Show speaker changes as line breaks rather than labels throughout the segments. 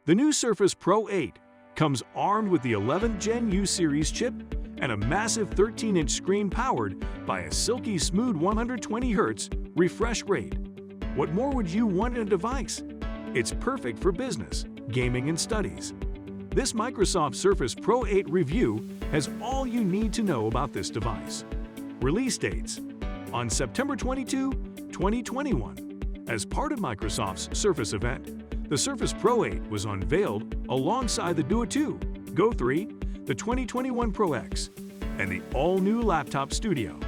The new Surface Pro 8 comes armed with the 11th Gen U Series chip and a massive 13-inch screen powered by a silky smooth 120Hz refresh rate. What more would you want in a device? It's perfect for business, gaming, and studies. This Microsoft Surface Pro 8 review has all you need to know about this device. Release dates: on September 22, 2021. As part of Microsoft's Surface event, the Surface Pro 8 was unveiled alongside the Duo 2, Go 3, the 2021 Pro X, and the all-new Laptop Studio.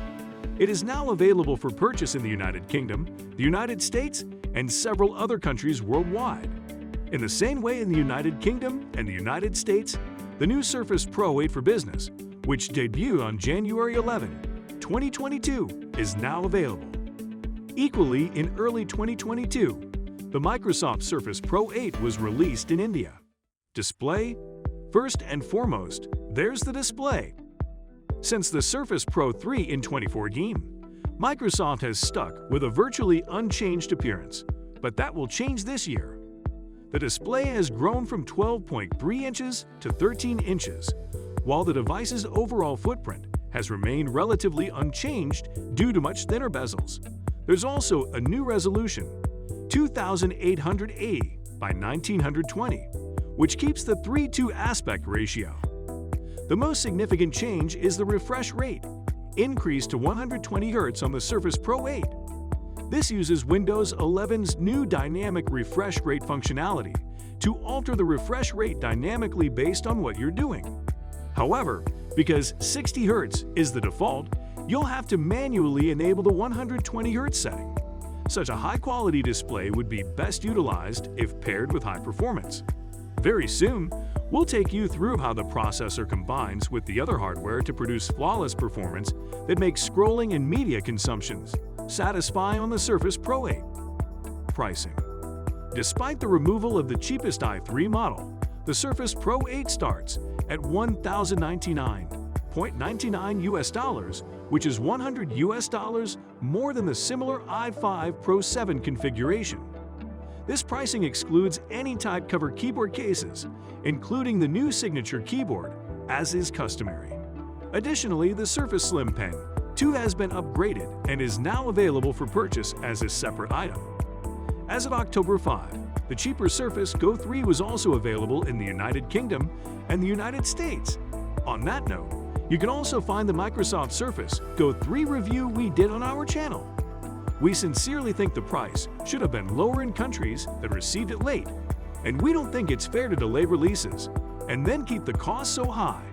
It is now available for purchase in the United Kingdom, the United States, and several other countries worldwide. In the same way in the United Kingdom and the United States, the new Surface Pro 8 for Business, which debuted on January 11, 2022, is now available. Equally, in early 2022, the Microsoft Surface Pro 8 was released in India. Display? First and foremost, there's the display. Since the Surface Pro 3 in 2014, Microsoft has stuck with a virtually unchanged appearance, but that will change this year. The display has grown from 12.3 inches to 13 inches, while the device's overall footprint has remained relatively unchanged due to much thinner bezels. There's also a new resolution, 2880 by 1920, which keeps the 3:2 aspect ratio. The most significant change is the refresh rate, increased to 120 Hz on the Surface Pro 8. This uses Windows 11's new dynamic refresh rate functionality to alter the refresh rate dynamically based on what you're doing. However, because 60 Hz is the default, you'll have to manually enable the 120 Hz setting. Such a high-quality display would be best utilized if paired with high performance. Very soon, we'll take you through how the processor combines with the other hardware to produce flawless performance that makes scrolling and media consumptions satisfy on the Surface Pro 8. Pricing. Despite the removal of the cheapest i3 model, the Surface Pro 8 starts at $1,099.99 US, which is $100 US more than the similar i5 Pro 7 configuration. This pricing excludes any type cover keyboard cases, including the new signature keyboard, as is customary. Additionally, the Surface Slim Pen 2 has been upgraded and is now available for purchase as a separate item. As of October 5, the cheaper Surface Go 3 was also available in the United Kingdom and the United States. On that note, you can also find the Microsoft Surface Go 3 review we did on our channel. We sincerely think the price should have been lower in countries that received it late, and we don't think it's fair to delay releases and then keep the cost so high.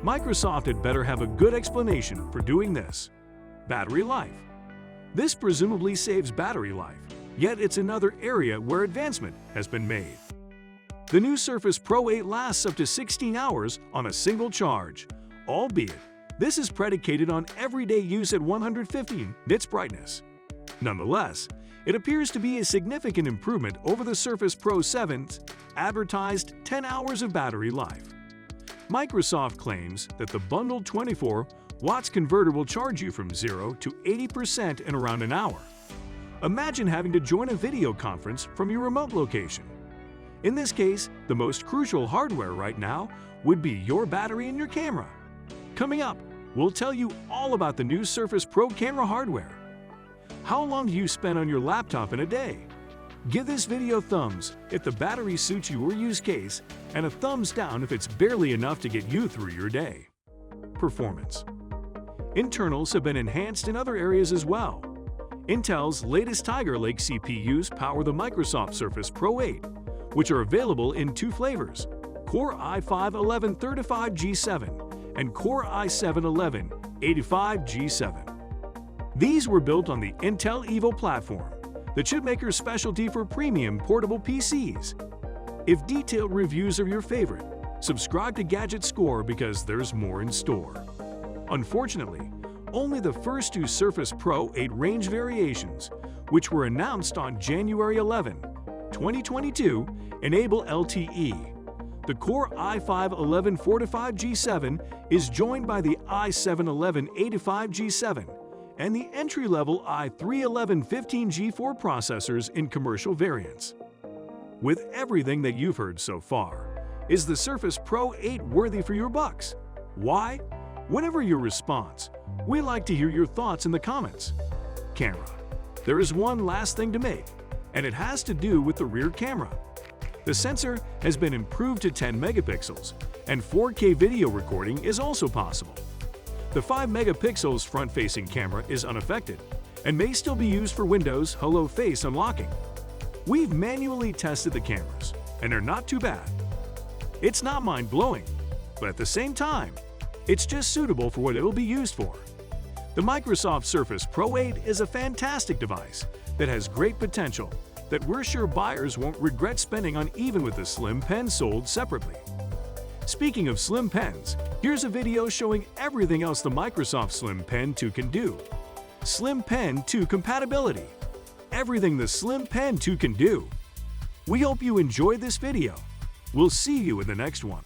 Microsoft had better have a good explanation for doing this. Battery life. This presumably saves battery life, yet it's another area where advancement has been made. The new Surface Pro 8 lasts up to 16 hours on a single charge, albeit this is predicated on everyday use at 150 nits brightness. Nonetheless, it appears to be a significant improvement over the Surface Pro 7's advertised 10 hours of battery life. Microsoft claims that the bundled 24 watts converter will charge you from 0 to 80% in around an hour. Imagine having to join a video conference from your remote location. In this case, the most crucial hardware right now would be your battery and your camera. Coming up, we'll tell you all about the new Surface Pro camera hardware. How long do you spend on your laptop in a day? Give this video thumbs if the battery suits your use case, and a thumbs down if it's barely enough to get you through your day. Performance. Internals have been enhanced in other areas as well. Intel's latest Tiger Lake CPUs power the Microsoft Surface Pro 8, which are available in two flavors, Core i5-1135G7 and Core i7-1185G7. These were built on the Intel Evo platform, the chipmaker's specialty for premium portable PCs. If detailed reviews are your favorite, subscribe to Gadget Score because there's more in store. Unfortunately, only the first two Surface Pro 8 range variations, which were announced on January 11, 2022, enable LTE. The Core i5-1145G7 is joined by the i7-1185G7 and the entry-level i3-1115G4 processors in commercial variants. With everything that you've heard so far, is the Surface Pro 8 worthy for your bucks? Why? Whatever your response, we like to hear your thoughts in the comments. Camera. There is one last thing to make, and it has to do with the rear camera. The sensor has been improved to 10 megapixels, and 4K video recording is also possible. The 5 megapixels front-facing camera is unaffected and may still be used for Windows Hello Face unlocking. We've manually tested the cameras, and they're not too bad. It's not mind-blowing, but at the same time, it's just suitable for what it'll be used for. The Microsoft Surface Pro 8 is a fantastic device that has great potential that we're sure buyers won't regret spending on, even with the slim pen sold separately. Speaking of slim pens, here's a video showing everything else the Microsoft Slim Pen 2 can do. Slim Pen 2 compatibility. Everything the Slim Pen 2 can do. We hope you enjoyed this video. We'll see you in the next one.